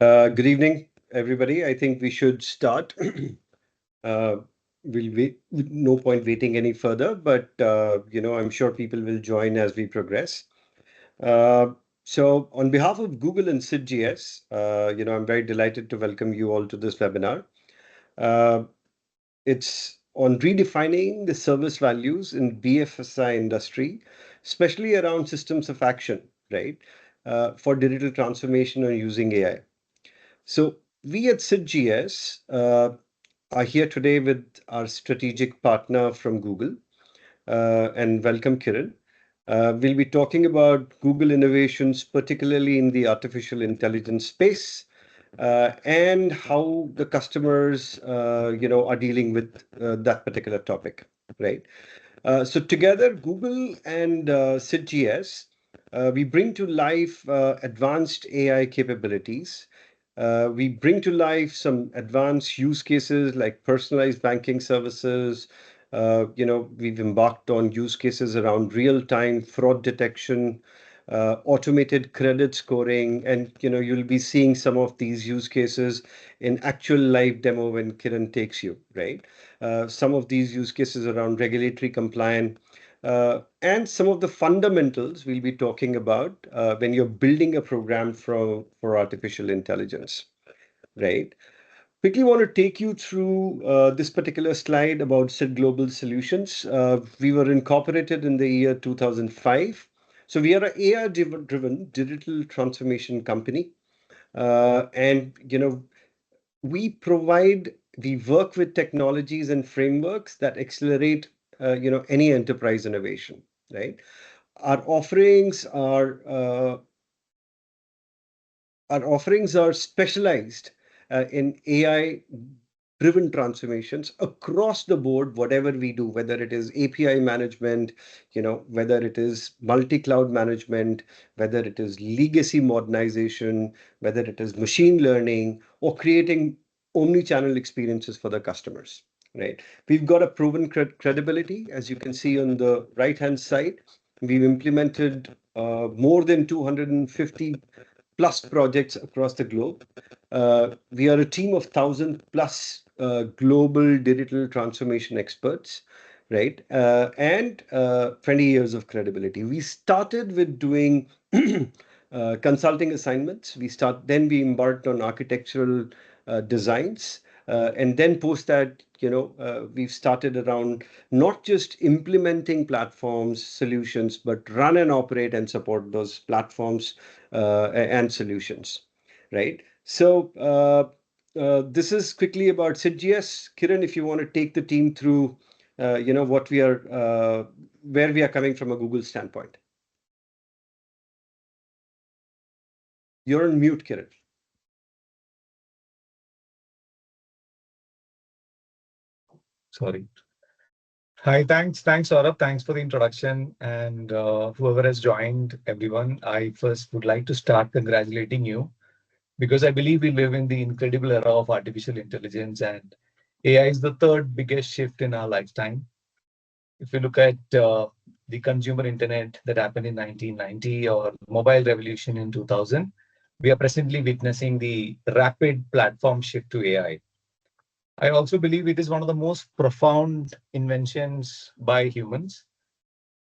Good evening, everybody. I think we should start. We'll wait, no point waiting any further, but I'm sure people will join as we progress. Uh, so, on behalf of Google and SIDGS, I'm very delighted to welcome you all to this webinar. Uh, it's on redefining the service values in BFSI industry, especially around systems of action, right? For digital transformation or using AI. So we at SIDGS are here today with our strategic partner from Google, and welcome, Kiran. We'll be talking about Google innovations, particularly in the artificial intelligence space, and how the customers, are dealing with that particular topic, right? So together, Google and SIDGS, we bring to life advanced AI capabilities. We bring to life some advanced use cases like personalized banking services. We've embarked on use cases around real-time fraud detection, automated credit scoring, and you'll be seeing some of these use cases in actual live demo when Kiran takes you, right? Some of these use cases around regulatory compliance, and some of the fundamentals we'll be talking about when you're building a program for artificial intelligence, right? Quickly want to take you through this particular slide about SID Global Solutions. We were incorporated in the year 2005. So we are an AI-driven digital transformation company. And, we work with technologies and frameworks that accelerate, any enterprise innovation, right? Our offerings are specialized in AI-driven transformations across the board, whatever we do, whether it is API management, whether it is multi-cloud management, whether it is legacy modernization, whether it is machine learning, or creating omni-channel experiences for the customers, right? We've got a proven credibility, as you can see on the right-hand side. We've implemented more than 250 plus projects across the globe. We are a team of 1,000 plus global digital transformation experts, right? And 20 years of credibility. We started with doing consulting assignments. Then we embarked on architectural designs. And then post that, we've started around not just implementing platforms, solutions, but run and operate and support those platforms and solutions, right? So this is quickly about SIDGS. Kiran, if you want to take the team through, what we are, where we are coming from a Google standpoint. You're on mute, Kiran. Sorry. Hi, thanks, Saurabh. Thanks for the introduction, and whoever has joined, everyone. I first would like to start congratulating you because I believe we live in the incredible era of artificial intelligence, and AI is the third biggest shift in our lifetime. If you look at the consumer internet that happened in 1990 or mobile revolution in 2000, we are presently witnessing the rapid platform shift to AI. I also believe it is one of the most profound inventions by humans.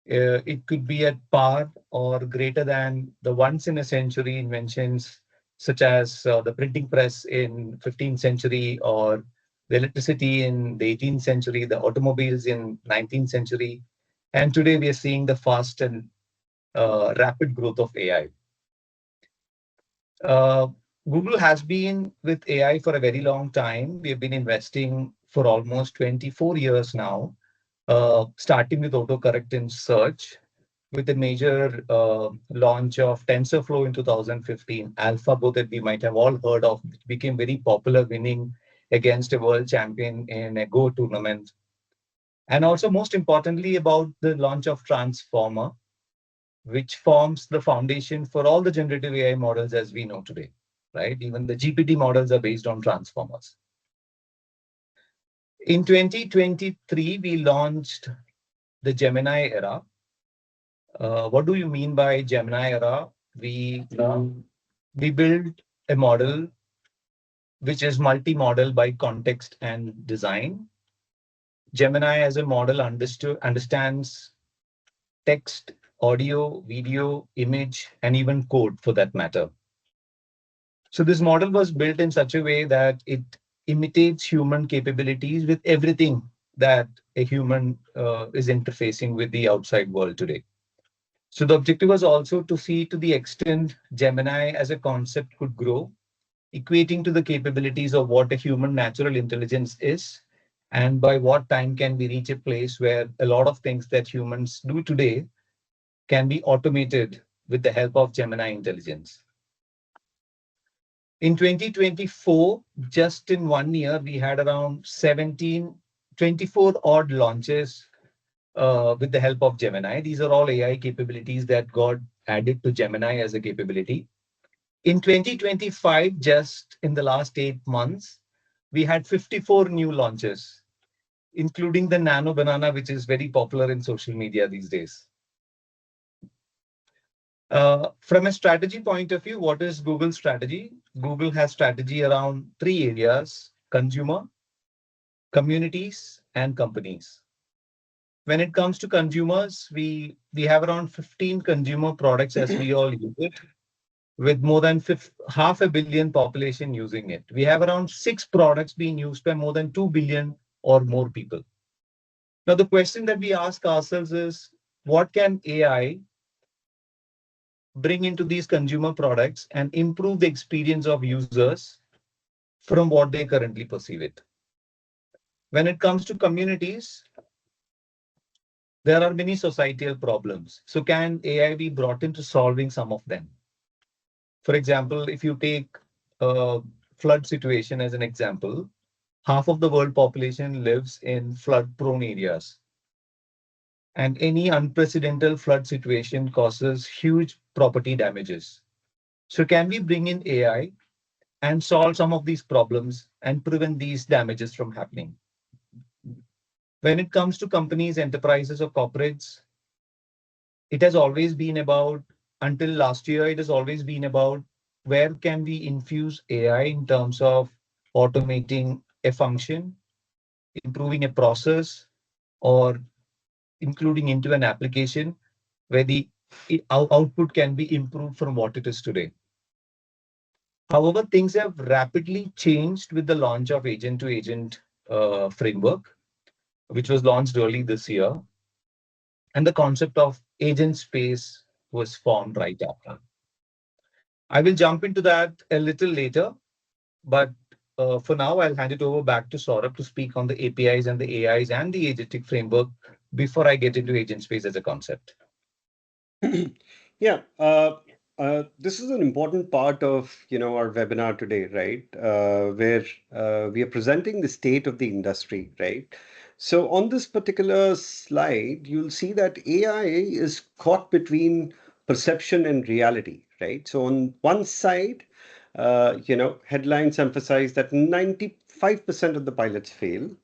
It could be at par or greater than the once in a century inventions, such as the printing press in 15th century or the electricity in the 18th century, the automobiles in 19th century. And today we are seeing the fast and rapid growth of AI. Google has been with AI for a very long time. We have been investing for almost 24 years now, starting with autocorrect in search, with a major launch of TensorFlow in 2015, AlphaGo that we might have all heard of, which became very popular, winning against a world champion in a Go tournament. And also, most importantly, about the launch of Transformer, which forms the foundation for all the generative AI models as we know today, right? Even the GPT models are based on transformers. In 2023, we launched the Gemini era. What do you mean by Gemini era? We build a model which is multi-model by context and design. Gemini as a model understands text, audio, video, image, and even code for that matter. So this model was built in such a way that it imitates human capabilities with everything that a human is interfacing with the outside world today. So the objective was also to see to the extent Gemini as a concept could grow, equating to the capabilities of what a human natural intelligence is, and by what time can we reach a place where a lot of things that humans do today can be automated with the help of Gemini intelligence. In 2024, just in 1 year, we had around 24 odd launches with the help of Gemini. These are all AI capabilities that got added to Gemini as a capability. In 2025, just in the last 8 months, we had 54 new launches, including the Nano Banana, which is very popular in social media these days. From a strategy point of view, what is Google's strategy? Google has strategy around three areas: consumer, communities, and companies. When it comes to consumers, we have around 15 consumer products as we all use it, with more than 500 million population using it. We have around 6 products being used by more than 2 billion or more people. Now, the question that we ask ourselves is, what can AI bring into these consumer products and improve the experience of users from what they currently perceive it? When it comes to communities, there are many societal problems. So can AI be brought into solving some of them? For example, if you take a flood situation as an example, half of the world population lives in flood-prone areas. And any unprecedented flood situation causes huge property damages. So can we bring in AI and solve some of these problems and prevent these damages from happening? When it comes to companies, enterprises, or corporates, it has always been about, until last year, it has always been about where can we infuse AI in terms of automating a function, improving a process, or including into an application where the output can be improved from what it is today. However, things have rapidly changed with the launch of agent-to-agent framework, which was launched early this year, and the concept of agent space was formed right after. I will jump into that a little later, but for now, I'll hand it over back to Saurabh to speak on the APIs and the AIs and the agentic framework before I get into agent space as a concept. Yeah, this is an important part of our webinar today, right? Where we are presenting the state of the industry, right? So on this particular slide, you'll see that AI is caught between perception and reality, right? So on one side, headlines emphasize that 95% of the pilots fail,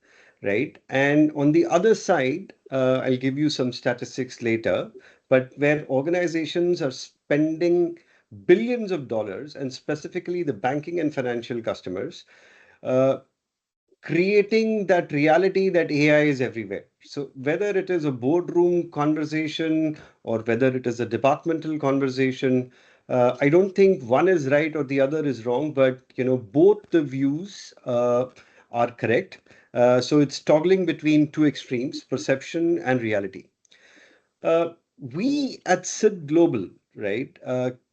right? And on the other side, I'll give you some statistics later, but where organizations are spending billions of dollars, and specifically the banking and financial customers, uh, creating that reality that AI is everywhere. So whether it is a boardroom conversation or whether it is a departmental conversation, I don't think one is right or the other is wrong, but both the views are correct. So it's toggling between two extremes, perception and reality. We at SID Global, right,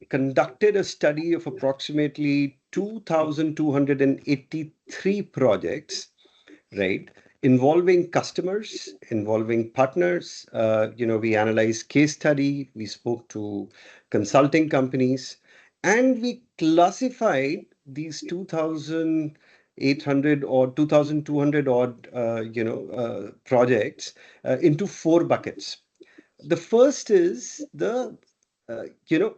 conducted a study of approximately 2,283 projects, right, involving customers, involving partners. We analyzed case study, we spoke to consulting companies, and we classified these 2,800 or 2,200 odd, projects into four buckets. The first is the you know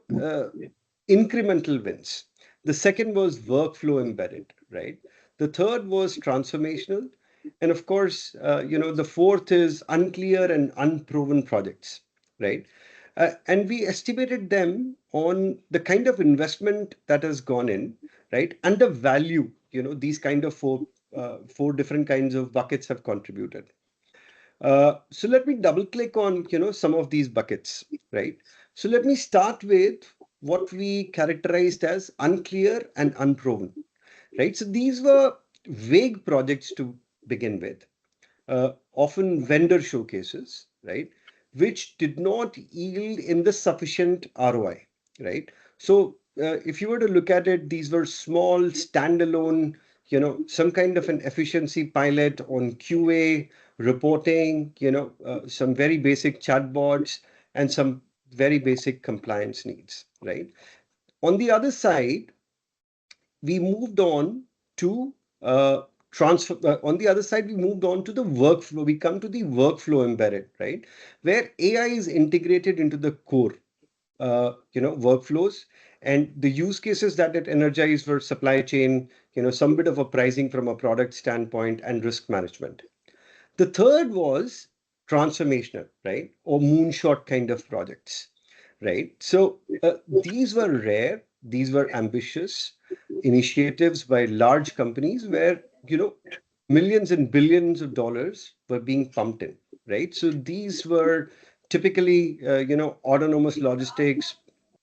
incremental wins. The second was workflow embedded, right? The third was transformational, and of course, the fourth is unclear and unproven projects, right? And we estimated them on the kind of investment that has gone in, right, and the value these kind of four different kinds of buckets have contributed. So let me double click on, some of these buckets, right? So let me start with what we characterized as unclear and unproven, right? So these were vague projects to begin with, often vendor showcases, right? Which did not yield in the sufficient ROI, right? So if you were to look at it, these were small standalone, some kind of an efficiency pilot on QA, reporting, some very basic chatbots and some very basic compliance needs, right? On the other side, we moved on to transfer. On the other side, we moved on to the workflow. We come to the workflow embedded, right? Where AI is integrated into the core, workflows, and the use cases that it energized were supply chain, some bit of a pricing from a product standpoint and risk management. The third was transformational, right? Or moonshot kind of projects, right? So these were rare, these were ambitious initiatives by large companies where, millions and billions of dollars were being pumped in, right? So these were typically, autonomous logistics,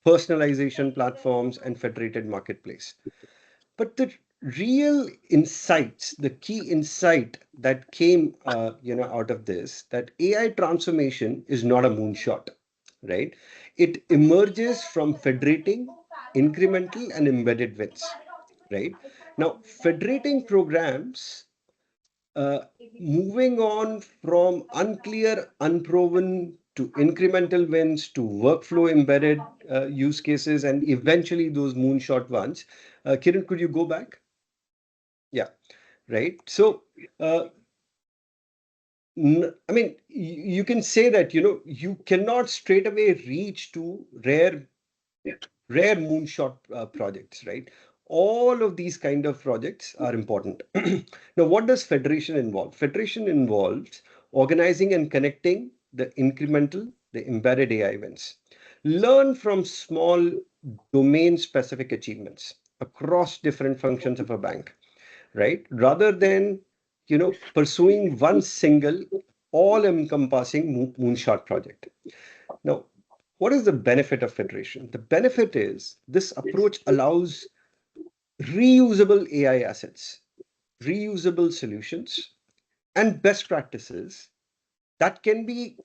personalization platforms, and federated marketplace. But the real insights, the key insight that came, out of this, that AI transformation is not a moonshot, right? It emerges from federating, incremental, and embedded wins, right? Now, federating programs, uh, moving on from unclear, unproven to incremental wins to workflow embedded use cases, and eventually those moonshot ones. Kiran, could you go back? Yeah, right. So, I mean, you can say that, you cannot straight away reach to rare moonshot projects, right? All of these kind of projects are important. Now, what does federation involve? Federation involves organizing and connecting the incremental, the embedded AI events. Learn from small domain-specific achievements across different functions of a bank, right? Rather than, pursuing one single all-encompassing moonshot project. Now, what is the benefit of federation? The benefit is this approach allows reusable AI assets, reusable solutions, and best practices that can be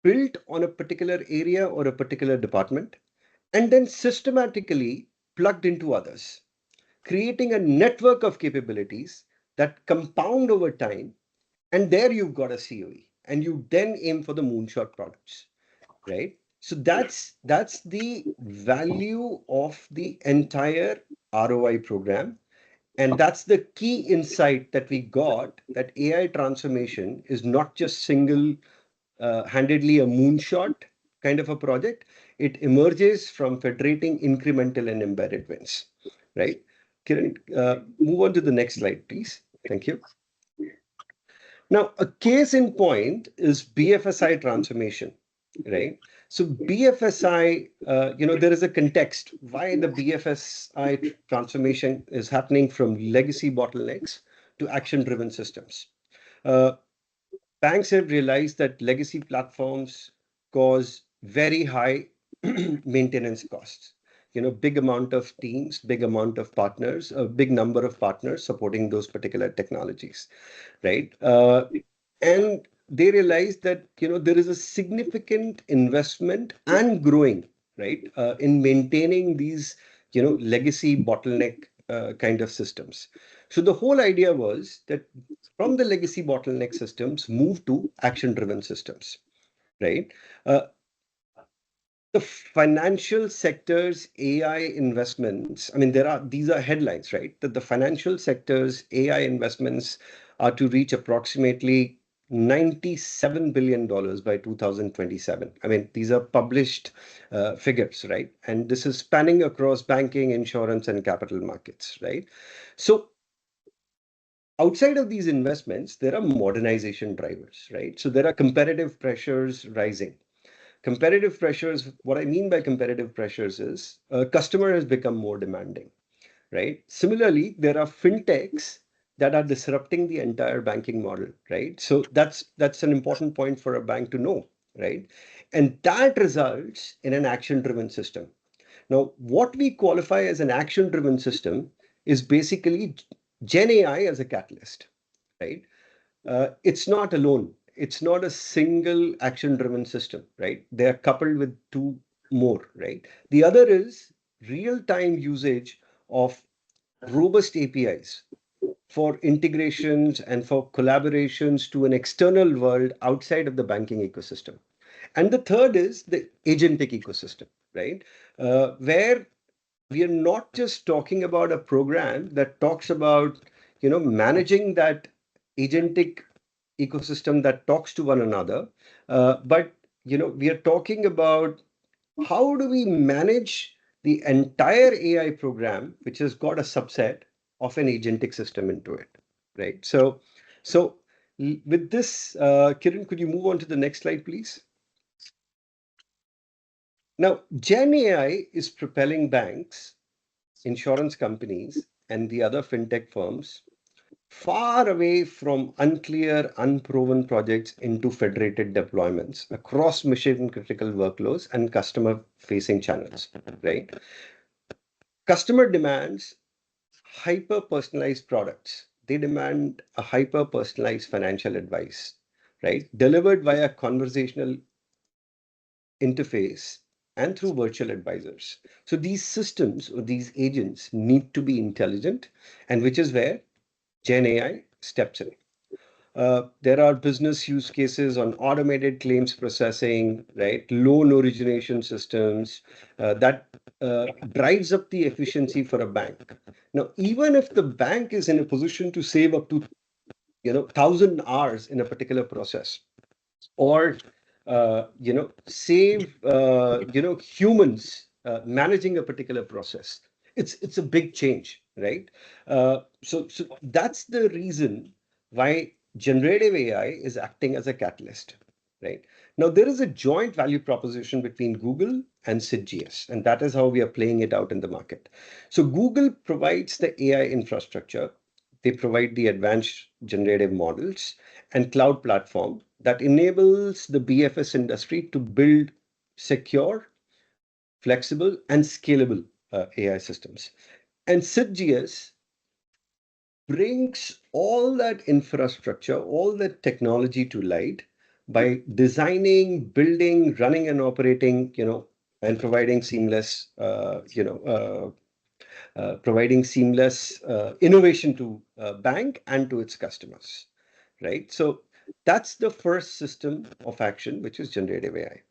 built on a particular area or a particular department and then systematically plugged into others, creating a network of capabilities that compound over time. And there you've got a COE, and you then aim for the moonshot products, right? So that's the value of the entire ROI program. And that's the key insight that we got, that AI transformation is not just single handedly a moonshot kind of a project. It emerges from federating incremental and embedded wins, right? Kiran, move on to the next slide, please. Thank you. Now, a case in point is BFSI transformation, right? So BFSI, there is a context why the BFSI transformation is happening from legacy bottlenecks to action-driven systems. Uh, Banks have realized that legacy platforms cause very high maintenance costs. Big amount of teams, big amount of partners, a big number of partners supporting those particular technologies, right? And they realized that there is a significant investment and growing, right, in maintaining these legacy bottleneck kind of systems. So the whole idea was that from the legacy bottleneck systems move to action driven systems, right? uh, the financial sector's AI investments, I mean, these are headlines, right? That the financial sector's AI investments are to reach approximately $97 billion by 2027. I mean, these are published figures, right? And this is spanning across banking, insurance, and capital markets, right? So outside of these investments, there are modernization drivers, right? So there are competitive pressures rising. Competitive pressures, what I mean by competitive pressures is customer has become more demanding, right? Similarly, there are fintechs that are disrupting the entire banking model, right? So that's an important point for a bank to know, right? And that results in an action-driven system. Now, what we qualify as an action-driven system is basically Gen AI as a catalyst, right? It's not alone. It's not a single action-driven system, right? They are coupled with two more, right? The other is real-time usage of robust APIs for integrations and for collaborations to an external world outside of the banking ecosystem. And the third is the agentic ecosystem, right? Where we are not just talking about a program that talks about, managing that agentic ecosystem that talks to one another, but, we are talking about how do we manage the entire AI program, which has got a subset of an agentic system into it, right? So with this, Kiran, could you move on to the next slide, please? Now, Gen AI is propelling banks, insurance companies, and the other fintech firms far away from unclear, unproven projects into federated deployments across mission critical workloads and customer facing channels, right? Customer demands hyper personalized products. They demand a hyper personalized financial advice, right? Delivered via conversational interface and through virtual advisors. So these systems or these agents need to be intelligent, and which is where Gen AI steps in. There are business use cases on automated claims processing, right? Loan origination systems that drives up the efficiency for a bank. Now, even if the bank is in a position to save up to 1,000 hours in a particular process, or save humans managing a particular process, it's a big change, right? So that's the reason why generative AI is acting as a catalyst, right? Now there is a joint value proposition between Google and SIDGS, and that is how we are playing it out in the market. So Google provides the AI infrastructure, they provide the advanced generative models and cloud platform that enables the BFS industry to build secure, flexible, and scalable AI systems. And SIDGS brings all that infrastructure, all that technology to light by designing, building, running, and operating, and providing seamless, innovation to bank and to its customers, right? So that's the first system of action, which is generative AI.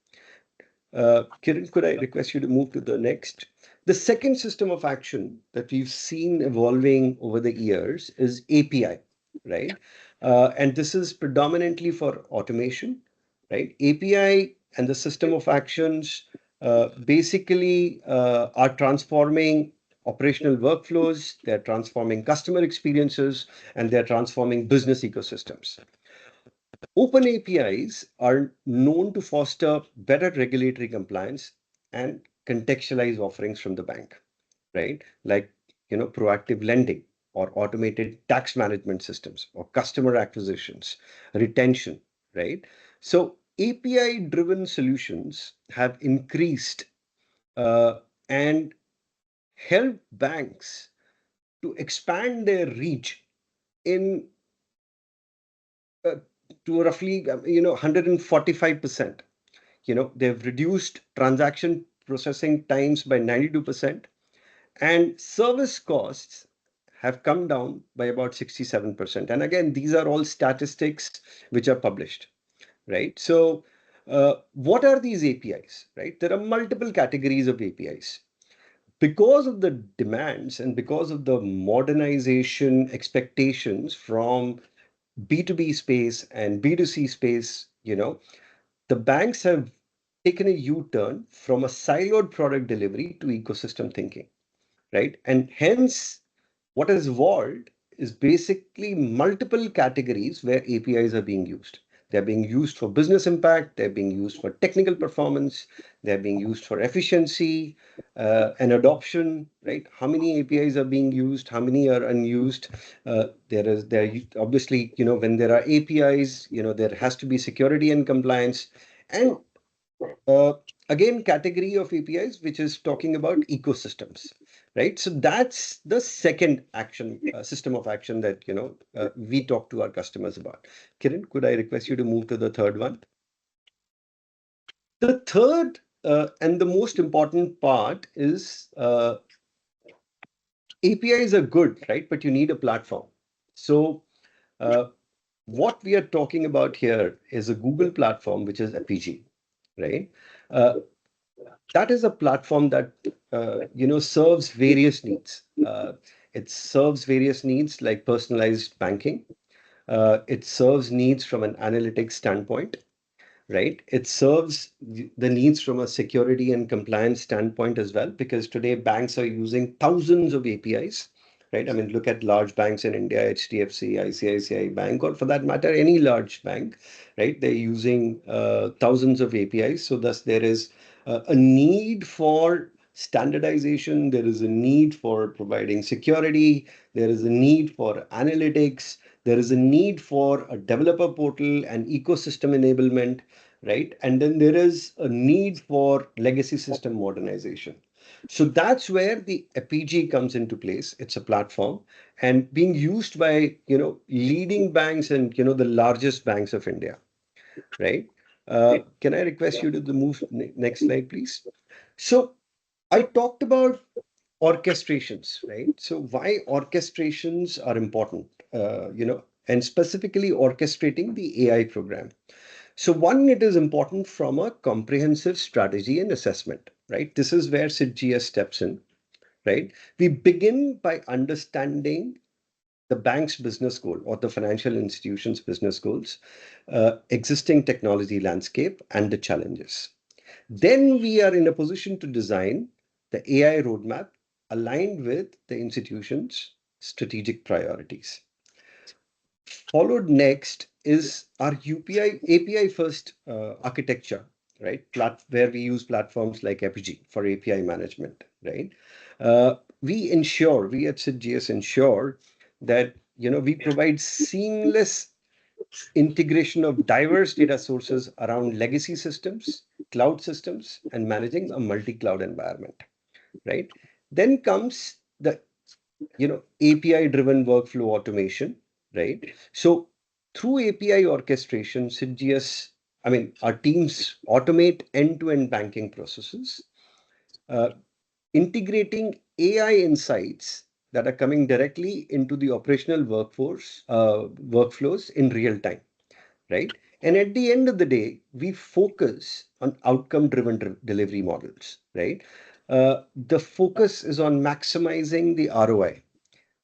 Kiran, could I request you to move to the next? The second system of action that we've seen evolving over the years is API, right? And this is predominantly for automation, right? API and the system of actions basically are transforming operational workflows, they're transforming customer experiences, and they're transforming business ecosystems. Open APIs are known to foster better regulatory compliance and contextualize offerings from the bank, right? Like, proactive lending or automated tax management systems or customer acquisitions, retention, right? So API driven solutions have increased and help banks to expand their reach in uh, to roughly 145%. They've reduced transaction processing times by 92%, and service costs have come down by about 67%. And again, these are all statistics which are published, right? So what are these APIs, right? There are multiple categories of APIs. Because of the demands and because of the modernization expectations from B2B space and B2C space, the banks have taken a U-turn from a siloed product delivery to ecosystem thinking, right? And hence, what has evolved is basically multiple categories where APIs are being used. They're being used for business impact. They're being used for technical performance. They're being used for efficiency and adoption, right? How many APIs are being used? How many are unused? There obviously, when there are APIs, there has to be security and compliance. And uh, again, category of APIs, which is talking about ecosystems, right? So that's the second action system of action that we talk to our customers about. Kiran, could I request you to move to the third one? The third and the most important part is APIs are good, right? But you need a platform. So uh, what we are talking about here is a Google platform, which is APG, right? Uh, that is a platform that serves various needs. It serves various needs like personalized banking. It serves needs from an analytics standpoint, right? It serves the needs from a security and compliance standpoint as well, because today banks are using thousands of APIs, right? I mean, look at large banks in India, HDFC, ICICI Bank, or for that matter, any large bank, right? They're using thousands of APIs. So thus there is a need for standardization. There is a need for providing security. There is a need for analytics. There is a need for a developer portal and ecosystem enablement, right? And then there is a need for legacy system modernization. So that's where the APG comes into place. It's a platform and being used by, leading banks and, the largest banks of India, right? Can I request you to move next slide, please? So I talked about orchestrations, right? So why orchestrations are important, and specifically orchestrating the AI program. So one, it is important from a comprehensive strategy and assessment, right? This is where SIDGS steps in, right? We begin by understanding the bank's business goal or the financial institution's business goals, existing technology landscape, and the challenges. Then we are in a position to design the AI roadmap aligned with the institution's strategic priorities. Followed next is our API first architecture, right? Where we use platforms like APG for API management, right? We at SIDGS ensure that we provide seamless integration of diverse data sources around legacy systems, cloud systems, and managing a multi-cloud environment, right? Then comes the API driven workflow automation, right? So through API orchestration, SIDGS, I mean, our teams automate end-to-end banking processes, uh, integrating AI insights that are coming directly into the operational workflows in real time, right? And at the end of the day, we focus on outcome driven delivery models, right? The focus is on maximizing the ROI,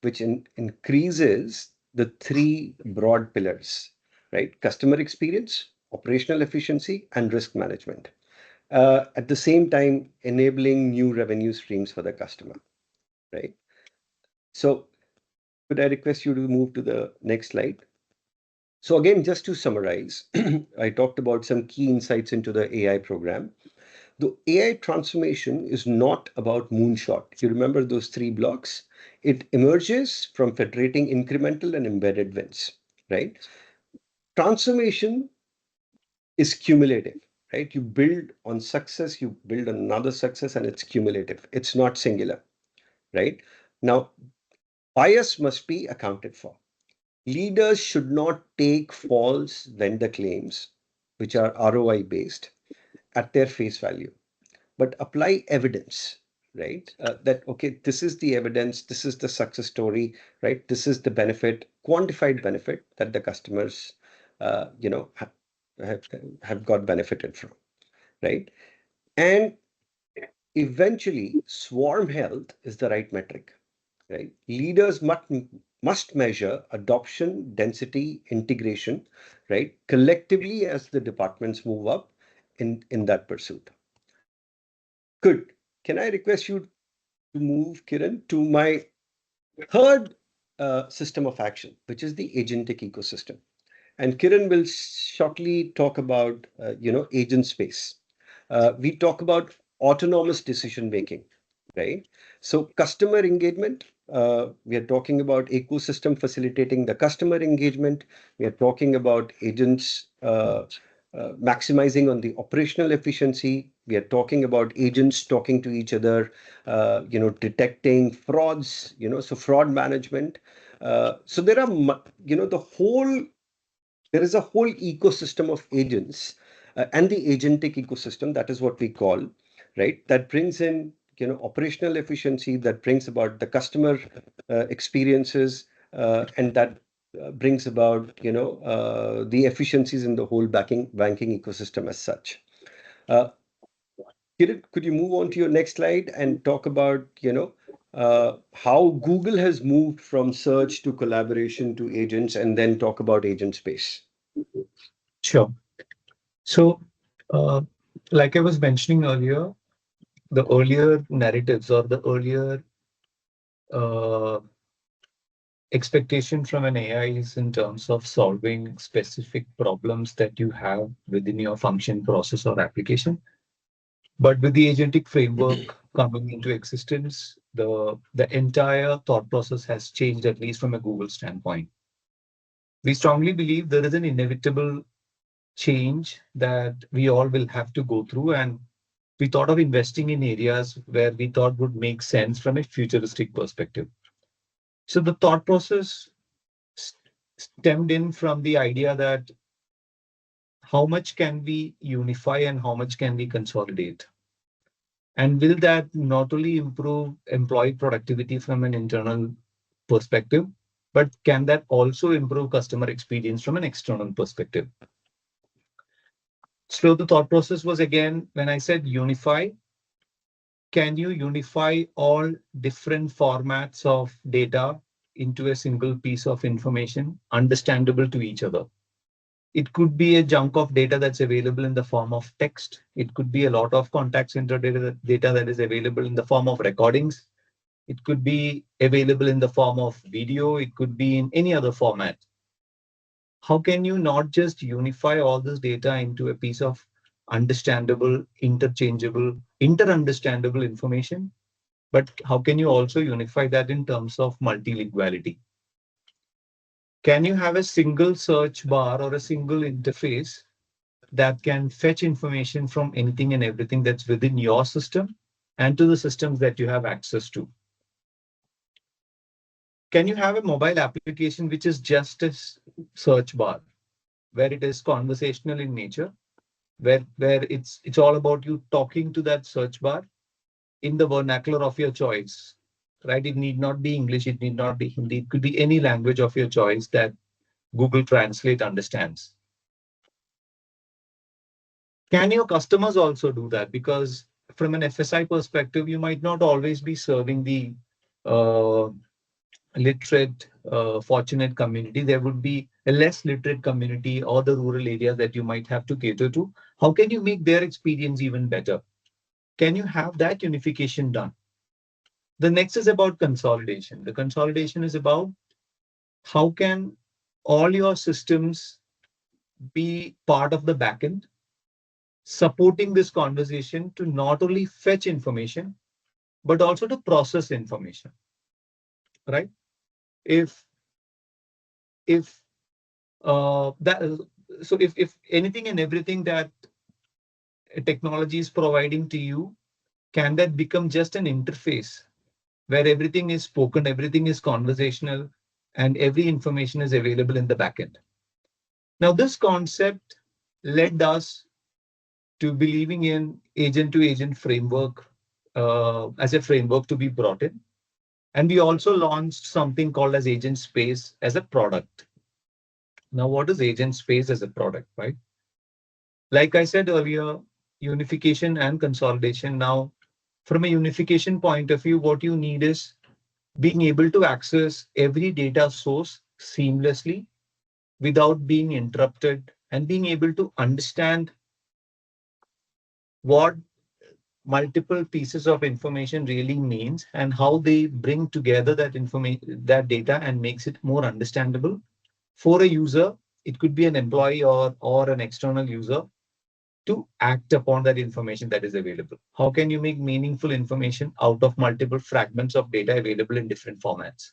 which increases the three broad pillars, right? Customer experience, operational efficiency, and risk management. At the same time, enabling new revenue streams for the customer, right? So, could I request you to move to the next slide? So again, just to summarize, I talked about some key insights into the AI program. The AI transformation is not about moonshot. You remember those three blocks? It emerges from federating incremental and embedded wins, right? Transformation is cumulative, right? You build on success, you build another success, and it's cumulative. It's not singular, right? Now, bias must be accounted for. Leaders should not take false vendor claims, which are ROI based, at their face value, but apply evidence, right? That, okay, this is the evidence, this is the success story, right? This is the benefit, quantified benefit that the customers, have, have got benefited from, right? And eventually, swarm health is the right metric, right? Leaders must measure adoption, density, integration, right? Collectively as the departments move up in that pursuit. Good. Can I request you to move, Kiran, to my third system of action, which is the agentic ecosystem. and Kiran will shortly talk about, agent space. We talk about autonomous decision making, right? So customer engagement, we are talking about ecosystem facilitating the customer engagement. We are talking about agents maximizing on the operational efficiency. We are talking about agents talking to each other, detecting frauds, so fraud management. So there are, there is a whole ecosystem of agents, and the agentic ecosystem, that is what we call, right? That brings in, operational efficiency, that brings about the customer experiences, and that brings about, the efficiencies in the whole banking ecosystem as such. Uh, Kirit, could you move on to your next slide and talk about, how Google has moved from search to collaboration to agents, and then talk about agent space? Sure. So, uh, like I was mentioning earlier, the earlier narratives or the earlier uh, expectation from an AI is in terms of solving specific problems that you have within your function, process, or application. But with the agentic framework coming into existence, the entire thought process has changed, at least from a Google standpoint. We strongly believe there is an inevitable change that we all will have to go through. And we thought of investing in areas where we thought would make sense from a futuristic perspective. So the thought process stemmed in from the idea that how much can we unify and how much can we consolidate? And will that not only improve employee productivity from an internal perspective, but can that also improve customer experience from an external perspective? So the thought process was, again, when I said unify, can you unify all different formats of data into a single piece of information, understandable to each other? It could be a chunk of data that's available in the form of text. It could be a lot of contact center data that is available in the form of recordings. It could be available in the form of video. It could be in any other format. How can you not just unify all this data into a piece of understandable, interchangeable, inter-understandable information, but how can you also unify that in terms of multilinguality? Can you have a single search bar or a single interface that can fetch information from anything and everything that's within your system and to the systems that you have access to? Can you have a mobile application which is just a search bar, where it is conversational in nature, where it's all about you talking to that search bar in the vernacular of your choice, right? It need not be English, it need not be Hindi, it could be any language of your choice that Google Translate understands. Can your customers also do that? Because from an FSI perspective, you might not always be serving the uh, literate, fortunate community. There would be a less literate community or the rural areas that you might have to cater to. How can you make their experience even better? Can you have that unification done? The next is about consolidation. The consolidation is about how can all your systems be part of the backend, supporting this conversation to not only fetch information, but also to process information, right? If if that so if anything and everything that technology is providing to you, can that become just an interface where everything is spoken, everything is conversational, and every information is available in the backend? Now, this concept led us to believing in agent to agent framework as a framework to be brought in. And we also launched something called as agent space as a product. Now, what is agent space as a product, right? Like I said earlier, unification and consolidation. Now, from a unification point of view, what you need is being able to access every data source seamlessly without being interrupted and being able to understand what multiple pieces of information really means and how they bring together that information, that data, and makes it more understandable for a user it could be an employee or an external user, to act upon that information that is available. How can you make meaningful information out of multiple fragments of data available in different formats?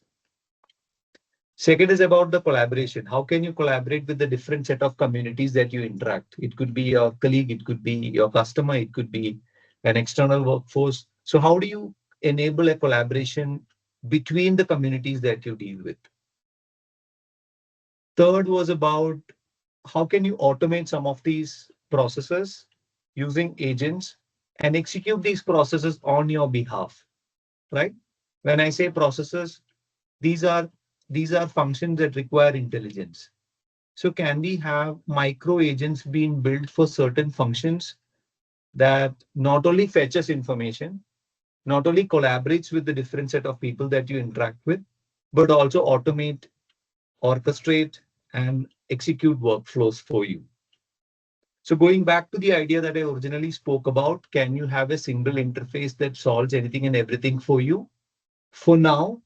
Second is about the collaboration. How can you collaborate with the different set of communities that you interact? It could be your colleague, it could be your customer, it could be an external workforce. So how do you enable a collaboration between the communities that you deal with? Third was about how can you automate some of these processes using agents and execute these processes on your behalf, right? When I say processes, these are these are functions that require intelligence. So can we have micro agents being built for certain functions that not only fetches information, not only collaborates with the different set of people that you interact with, but also automate, orchestrate, and execute workflows for you. So going back to the idea that I originally spoke about, can you have a single interface that solves anything and everything for you? For now,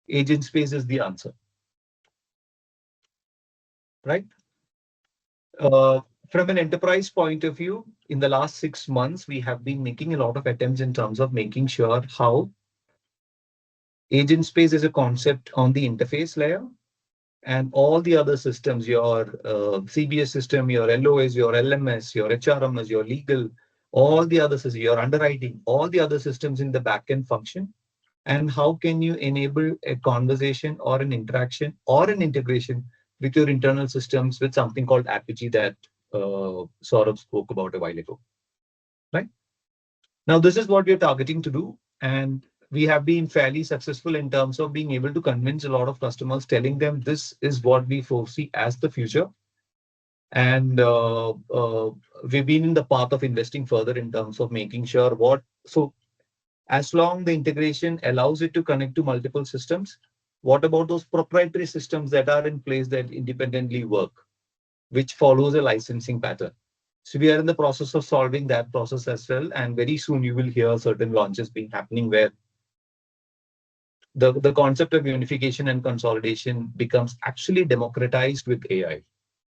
agent space is the answer, right? Uh, from an enterprise point of view, in the last 6 months, we have been making a lot of attempts in terms of making sure how agent space is a concept on the interface layer, and all the other systems, your CBS system, your LOS, your LMS, your HRMS, your legal, all the other systems, your underwriting, all the other systems in the backend function. And how can you enable a conversation or an interaction or an integration with your internal systems with something called Apigee that Saurabh spoke about a while ago, right? Now, this is what we're targeting to do. And we have been fairly successful in terms of being able to convince a lot of customers, telling them this is what we foresee as the future. And we've been in the path of investing further in terms of making sure so as long the integration allows it to connect to multiple systems, what about those proprietary systems that are in place that independently work, which follows a licensing pattern? So we are in the process of solving that process as well. And very soon you will hear certain launches being happening where the concept of unification and consolidation becomes actually democratized with AI.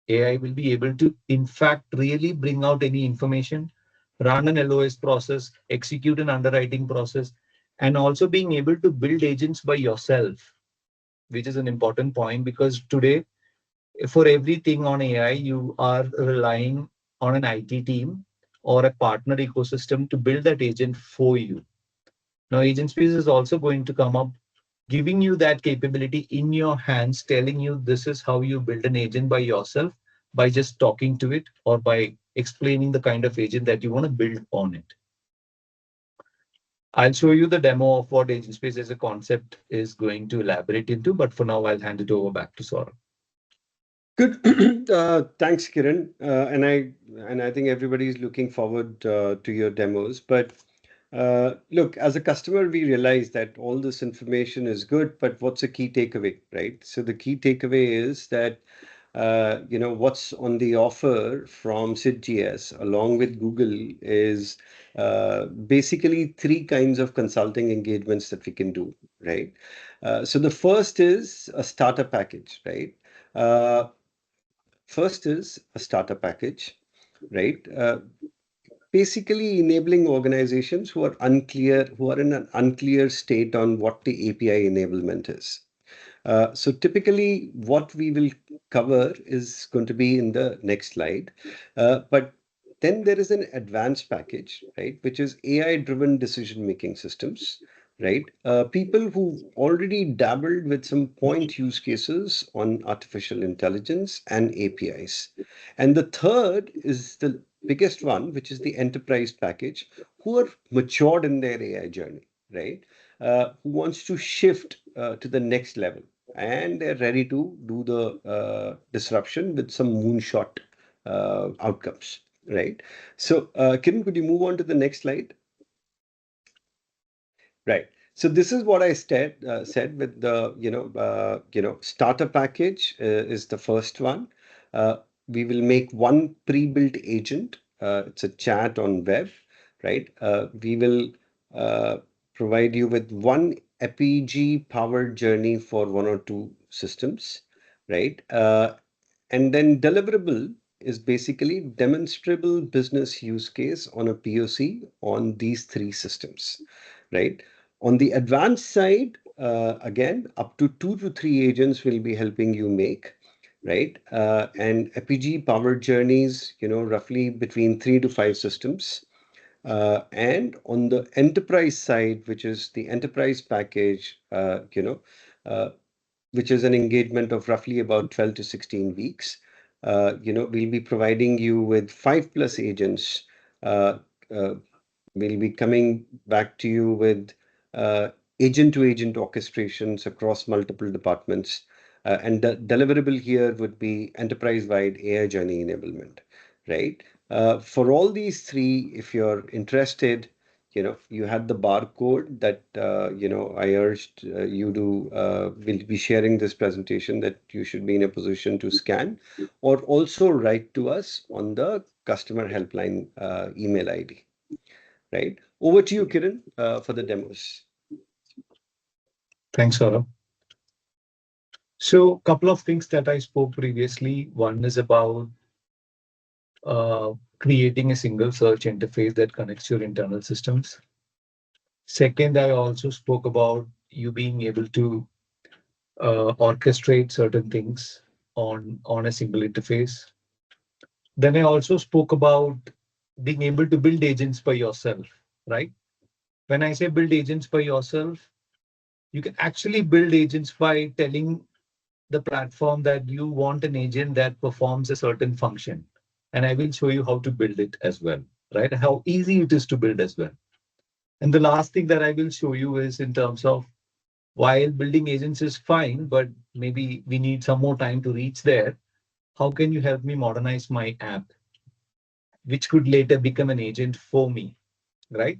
AI will be able to, in fact, really bring out any information, run an LOS process, execute an underwriting process, and also being able to build agents by yourself, which is an important point because today, for everything on AI, you are relying on an IT team or a partner ecosystem to build that agent for you. Now, Agent Space is also going to come up giving you that capability in your hands, telling you this is how you build an agent by yourself by just talking to it or by explaining the kind of agent that you want to build on it. I'll show you the demo of what Agent Space as a concept is going to elaborate into, but for now, I'll hand it over back to Saurabh. Good. Thanks, Kiran. And I think everybody is looking forward to your demos. But look, as a customer, we realize that all this information is good, but what's the key takeaway, right? So the key takeaway is that what's on the offer from SIDGS along with Google is basically three kinds of consulting engagements that we can do, right? So the first is a starter package, right? Uh, First is a starter package, right? Basically enabling organizations who are in an unclear state on what the API enablement is. So typically what we will cover is going to be in the next slide. But then there is an advanced package, right, which is AI-driven decision-making systems, right? People who already dabbled with some point use cases on artificial intelligence and APIs. And the third is the biggest one, which is the enterprise package, who are matured in their AI journey, right? Who wants to shift to the next level and they're ready to do the disruption with some moonshot outcomes, right? So, Kiran, could you move on to the next slide? Right. So this is what I said with the starter package is the first one. Uh, we will make one pre-built agent. It's a chat on web, right? We will uh, provide you with one EPG powered journey for one or two systems, right? And then deliverable is basically demonstrable business use case on a POC on these three systems, right? On the advanced side, again, up to 2 to 3 agents will be helping you make, right? And FPG powered journeys, roughly between 3 to 5 systems. And on the enterprise side, which is the enterprise package, uh, which is an engagement of roughly about 12 to 16 weeks. We'll be providing you with 5 plus agents. Uh, uh, we'll be coming back to you with uh, agent to agent orchestrations across multiple departments. And the deliverable here would be enterprise wide AI journey enablement, right? For all these three, if you're interested, you had the barcode that I urged you to will be sharing this presentation, that you should be in a position to scan or also write to us on the customer helpline email ID, right? Over to you, Kiran, for the demos. Thanks, Saurabh. So, a couple of things that I spoke previously. One is about creating a single search interface that connects your internal systems. Second, I also spoke about you being able to orchestrate certain things on a single interface. Then I also spoke about being able to build agents by yourself, right? When I say build agents by yourself, you can actually build agents by telling the platform that you want an agent that performs a certain function. And I will show you how to build it as well, right? How easy it is to build as well. And the last thing that I will show you is in terms of while building agents is fine, but maybe we need some more time to reach there. How can you help me modernize my app, which could later become an agent for me, right?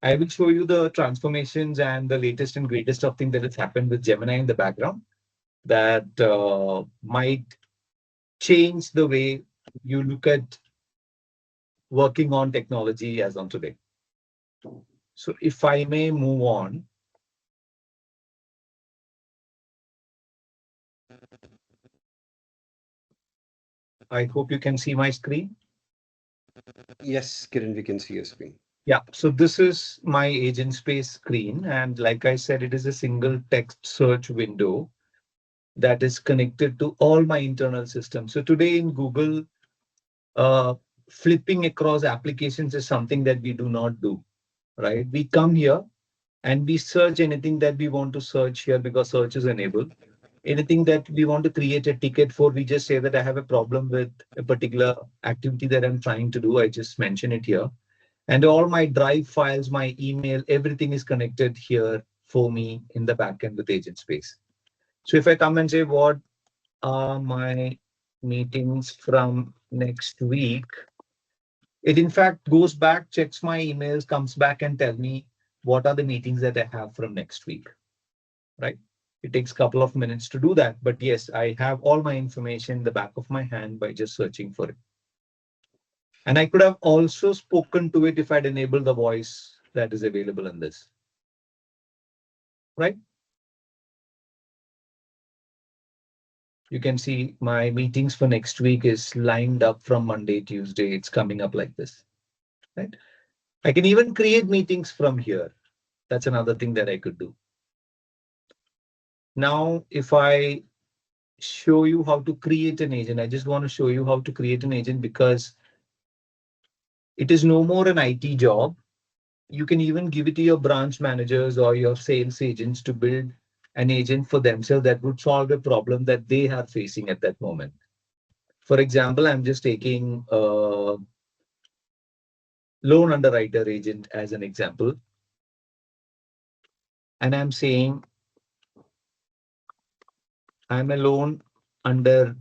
I will show you the transformations and the latest and greatest of things that has happened with Gemini in the background that might change the way you look at working on technology as on today. So if I may move on, I hope you can see my screen. Yes, Kiran, we can see your screen. Yeah, so this is my agent space screen. And like I said, it is a single text search window that is connected to all my internal systems. So today in Google, uh, flipping across applications is something that we do not do, right? We come here and we search anything that we want to search here because search is enabled. Anything that we want to create a ticket for, we just say that I have a problem with a particular activity that I'm trying to do. I just mention it here. And all my drive files, my email, everything is connected here for me in the backend with Agent Space. So if I come and say, what are my meetings from next week? It in fact goes back, checks my emails, comes back and tell me what are the meetings that I have from next week, right? It takes a couple of minutes to do that. But yes, I have all my information in the back of my hand by just searching for it. And I could have also spoken to it if I'd enabled the voice that is available in this, right? You can see my meetings for next week is lined up from Monday, Tuesday. It's coming up like this, right? I can even create meetings from here. That's another thing that I could do. Now, if I show you how to create an agent, I just want to show you how to create an agent because it is no more an IT job. You can even give it to your branch managers or your sales agents to build an agent for themselves that would solve a problem that they are facing at that moment. For example, I'm just taking a loan underwriter agent as an example. And I'm saying I'm a loan underwriter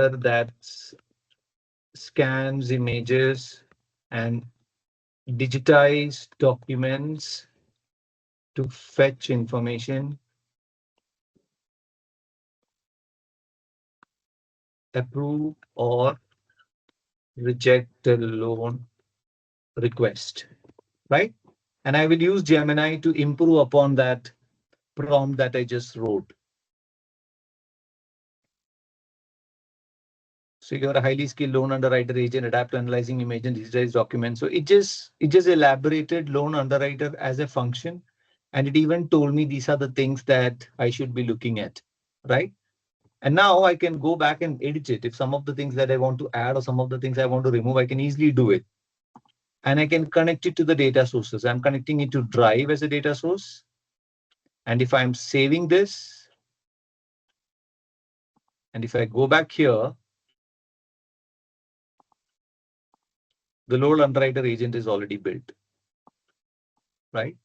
that scans images and digitize documents to fetch information, approve or reject a loan request, right? And I will use Gemini to improve upon that prompt that I just wrote. So you're a highly skilled loan underwriter agent, adapt to analyzing image and digitized documents. So it just elaborated loan underwriter as a function, and it even told me these are the things that I should be looking at, right? And now I can go back and edit it. If some of the things that I want to add or some of the things I want to remove, I can easily do it. And I can connect it to the data sources. I'm connecting it to Drive as a data source. And if I'm saving this, and if I go back here, the load underwriter agent is already built, right?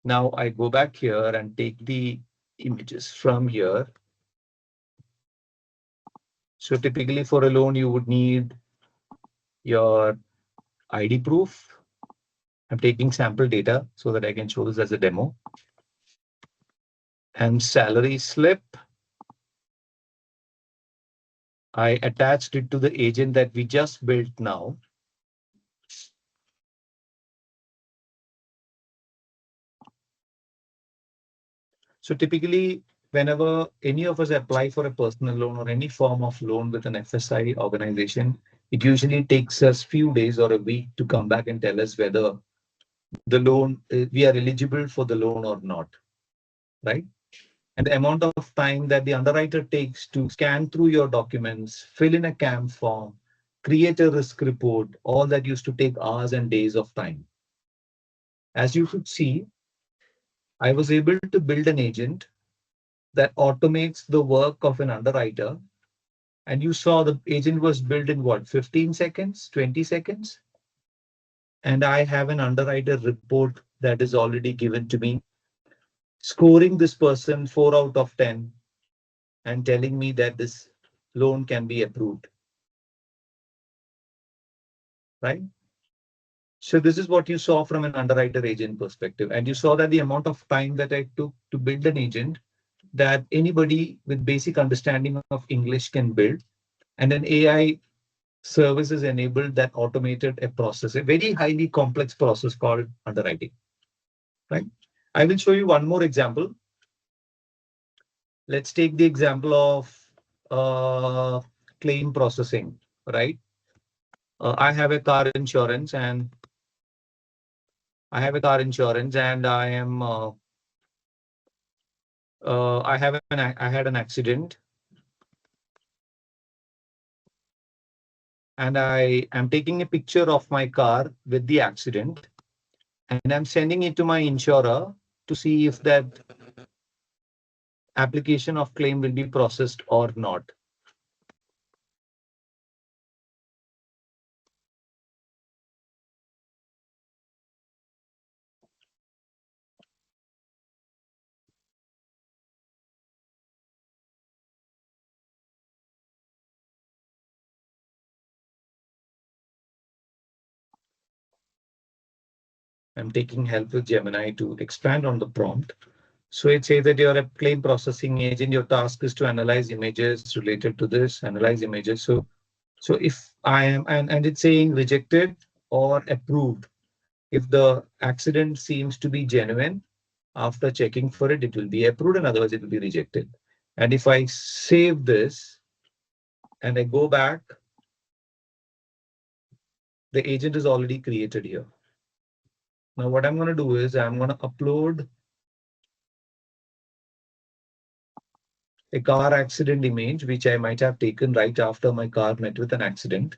Now I go back here and take the images from here. So typically for a loan, you would need your ID proof. I'm taking sample data so that I can show this as a demo. And salary slip. I attached it to the agent that we just built now. So typically, whenever any of us apply for a personal loan or any form of loan with an FSI organization, it usually takes us few days or a week to come back and tell us whether the loan, we are eligible for the loan or not, right? And the amount of time that the underwriter takes to scan through your documents, fill in a CAM form, create a risk report, all that used to take hours and days of time. As you could see, I was able to build an agent that automates the work of an underwriter. And you saw the agent was built in what, 15 seconds, 20 seconds? And I have an underwriter report that is already given to me, scoring this person 4 out of 10 and telling me that this loan can be approved, right? So this is what you saw from an underwriter agent perspective. And you saw that the amount of time that I took to build an agent that anybody with basic understanding of English can build. And an AI services enabled that automated a process, a very highly complex process called underwriting, right? I will show you one more example. Let's take the example of claim processing, right? I have a car insurance and I am I had an accident and I am taking a picture of my car with the accident and I'm sending it to my insurer to see if that application of claim will be processed or not. I'm taking help with Gemini to expand on the prompt. So it says that you're a claim processing agent. Your task is to analyze images related to this, analyze images. So if I am, and it's saying rejected or approved. If the accident seems to be genuine, after checking for it, it will be approved and otherwise it will be rejected. And if I save this and I go back, the agent is already created here. Now what I'm going to do is I'm going to upload a car accident image, which I might have taken right after my car met with an accident.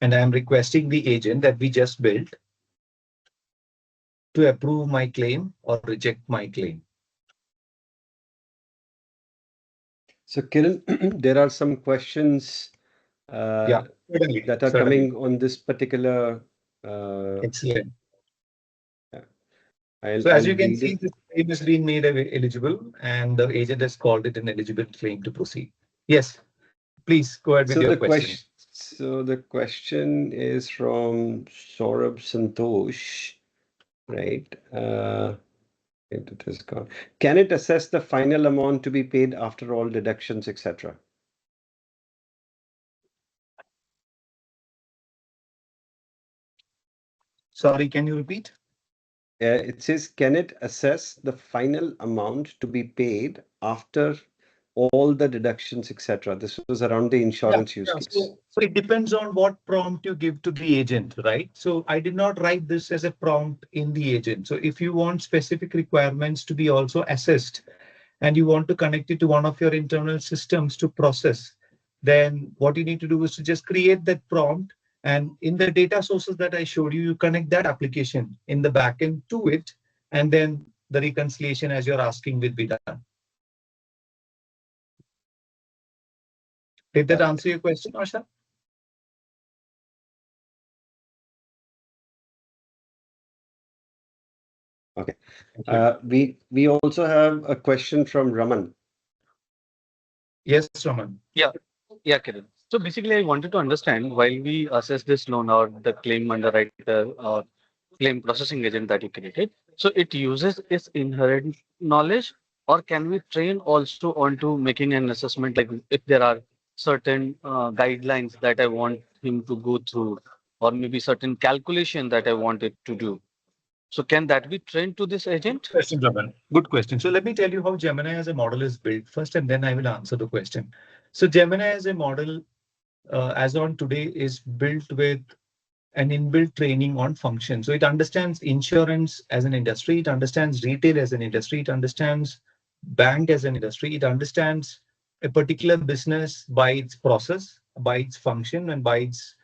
And I'm requesting the agent that we just built to approve my claim or reject my claim. So, Kiran, there are some questions that are Certainly. coming on this particular. Excellent. Yeah, So I'll as you can read see, it. this claim has been made eligible and the agent has called it an eligible claim to proceed. Yes, please go ahead with your question. So the question is from Saurabh Santosh, right? It is gone. Can it assess the final amount to be paid after all deductions, etc.? Sorry, can you repeat? It says, can it assess the final amount to be paid after all the deductions, etc.? This was around the Yeah, insurance use yeah. case. So it depends on what prompt you give to the agent, right? So I did not write this as a prompt in the agent. So if you want specific requirements to be also assessed and you want to connect it to one of your internal systems to process, then what you need to do is to just create that prompt. And in the data sources that I showed you, you connect that application in the backend to it, and then the reconciliation as you're asking will be done. Did that Got it. answer your question, Asha? Okay. Thank you. We also have a question from Raman. Yes, Raman. Yeah, yeah, Kiran. So basically, I wanted to understand while we assess this loan or the claim underwriter or claim processing agent that you created, so it uses its inherent knowledge, or can we train also onto making an assessment like if there are certain guidelines that I want him to go through, or maybe certain calculation that I want it to do. So can that be trained to this agent? Question, Raman. Good question. So let me tell you how Gemini as a model is built first, and then I will answer the question. So Gemini as a model, as on today, is built with an inbuilt training on function. So it understands insurance as an industry, it understands retail as an industry, it understands bank as an industry, it understands a particular business by its process, by its function, and by its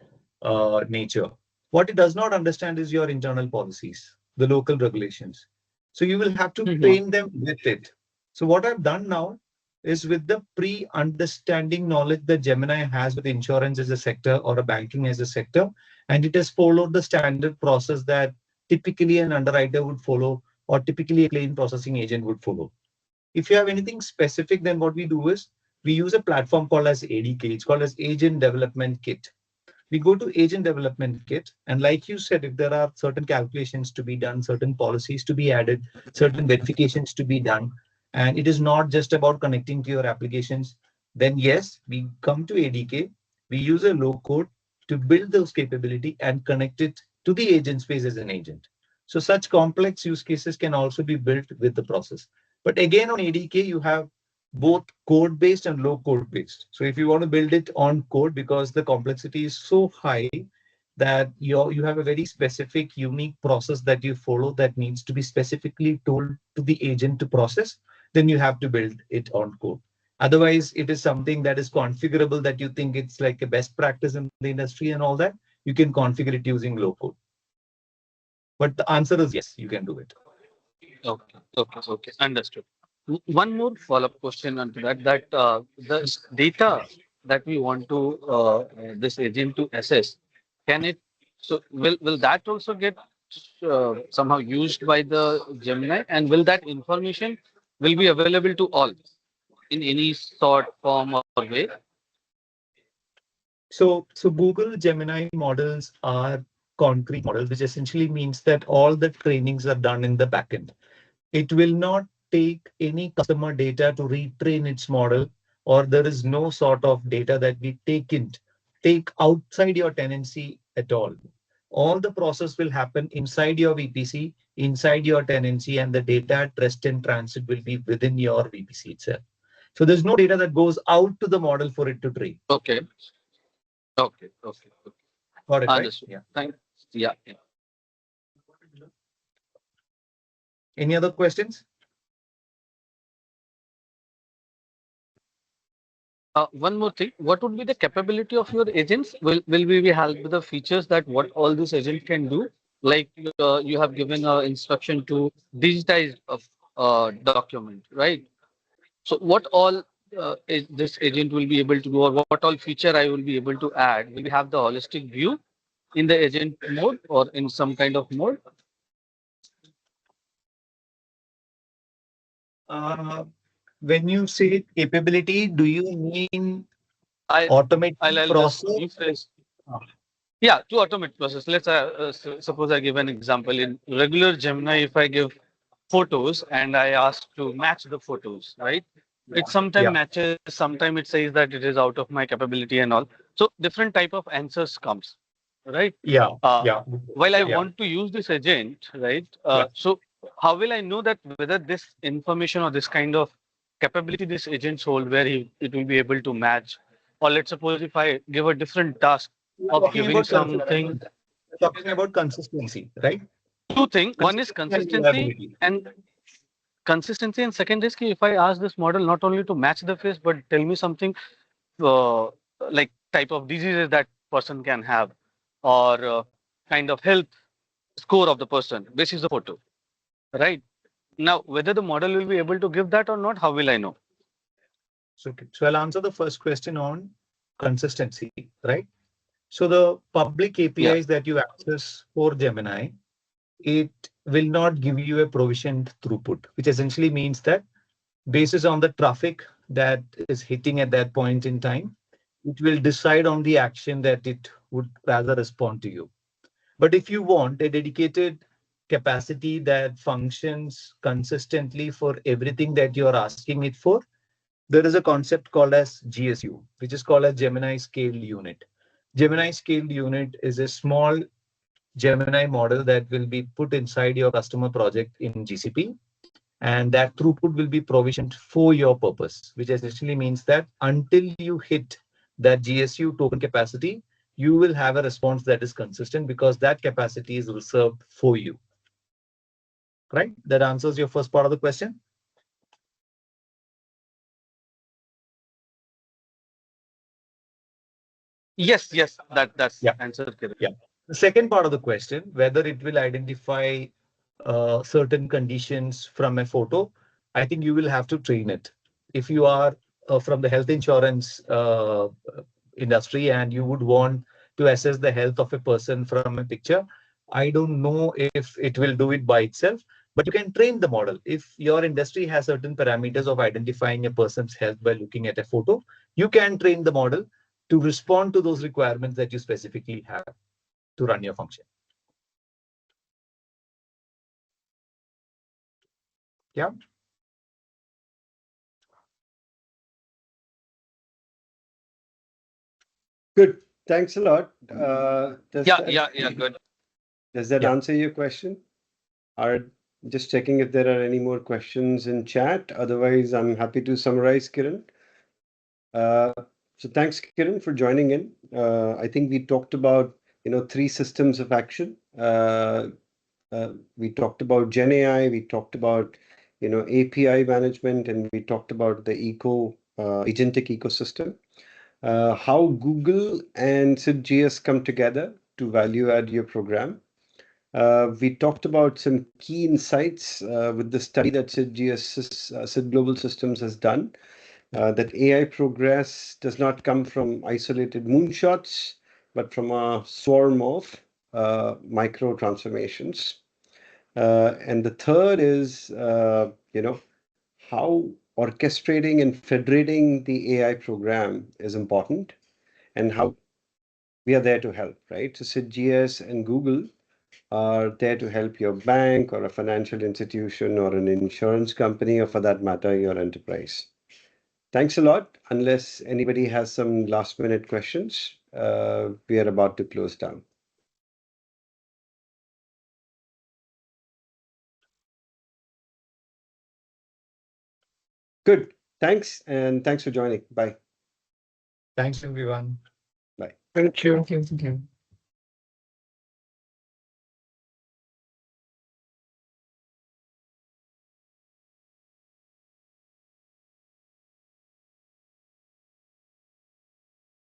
nature. What it does not understand is your internal policies, the local regulations. So you will have to Mhm. train them with it. So what I've done now is with the pre-understanding knowledge that Gemini has with insurance as a sector or a banking as a sector, and it has followed the standard process that typically an underwriter would follow or typically a claim processing agent would follow. If you have anything specific, then what we do is we use a platform called as ADK. It's called as Agent Development Kit. We go to Agent Development Kit, and like you said, if there are certain calculations to be done, certain policies to be added, certain verifications to be done, and it is not just about connecting to your applications, then yes, we come to ADK, we use a low code to build those capability and connect it to the agent space as an agent. So such complex use cases can also be built with the process. But again, on ADK, you have both code based and low code based. So if you want to build it on code, because the complexity is so high that you have a very specific, unique process that you follow that needs to be specifically told to the agent to process, then you have to build it on code. Otherwise, it is something that is configurable that you think it's like a best practice in the industry and all that. You can configure it using low code. But the answer is yes, you can do it. Okay, understood. One more follow-up question onto that, that the data that we want to this agent to assess, can it, so will that also get somehow used by the Gemini, and will that information will be available to all in any sort, form or way? So Google Gemini models are concrete models, which essentially means that all the trainings are done in the backend. It will not take any customer data to retrain its model, or there is no sort of data that we take outside your tenancy at all. All the process will happen inside your VPC, inside your tenancy, and the data at rest and transit will be within your VPC itself. So there's no data that goes out to the model for it to train. Okay, okay. Got it, right? Understood. Yeah. Thanks. Yeah. Any other questions? One more thing, what would be the capability of your agents? Will we be helped with the features that what all this agent can do? Like you have given a instruction to digitize a document, right? So what all is this agent will be able to do, or what all feature I will be able to add? Will we have the holistic view in the agent mode or in some kind of mode? Uh, when you say capability, do you mean I automating I'll just process? rephrase. Yeah, to automate process. Let's suppose I give an example in regular Gemini. If I give photos and I ask to match the photos, right? It sometimes Yeah. matches, sometimes it says that it is out of my capability and all. So different type of answers comes. right? Yeah. While I want to use this agent, right? So how will I know that whether this information or this kind of capability this agent hold, where it will be able to match, or let's suppose if I give a different task of giving something. Talking about consistency, right? Two things. One is Consistency and consistency, reliability. and second is if I ask this model not only to match the face, but tell me something uh, like type of diseases that person can have, or kind of health score of the person. This is the photo, right? Now, whether the model will be able to give that or not, how will I know? So I'll answer the first question on consistency, right? So the public Yeah. APIs that you access for Gemini, it will not give you a provisioned throughput, which essentially means that basis on the traffic that is hitting at that point in time, it will decide on the action that it would rather respond to you. But if you want a dedicated capacity that functions consistently for everything that you're asking it for, there is a concept called as GSU, which is called a Gemini Scaled Unit. Gemini Scaled Unit is a small Gemini model that will be put inside your customer project in GCP. And that throughput will be provisioned for your purpose, which essentially means that until you hit that GSU token capacity, you will have a response that is consistent because that capacity is reserved for you. Right? That answers your first part of the question. Yes, that's Yeah. answered correct. Yeah. The second part of the question, whether it will identify certain conditions from a photo, I think you will have to train it. If you are from the health insurance industry and you would want to assess the health of a person from a picture, I don't know if it will do it by itself, but you can train the model. If your industry has certain parameters of identifying a person's health by looking at a photo, you can train the model to respond to those requirements that you specifically have to run your function. Yeah. Good. Thanks a lot. Good. Does that answer your question? Are just checking if there are any more questions in chat. Otherwise, I'm happy to summarize, Kiran. So thanks, Kiran, for joining in. I think we talked about, three systems of action. We talked about Gen AI, we talked about, API management, and we talked about the agentic ecosystem. How Google and SIDGS come together to value add your program. We talked about some key insights with the study that SID Global Systems has done, that AI progress does not come from isolated moonshots, but from a swarm of micro transformations. And the third is, how orchestrating and federating the AI program is important, and how we are there to help, right? So SIDGS and Google are there to help your bank or a financial institution or an insurance company, or for that matter, your enterprise. Thanks a lot. Unless anybody has some last minute questions, we are about to close down. Good. Thanks. And thanks for joining. Bye. Thanks, everyone. Bye. Thank you. Thank you.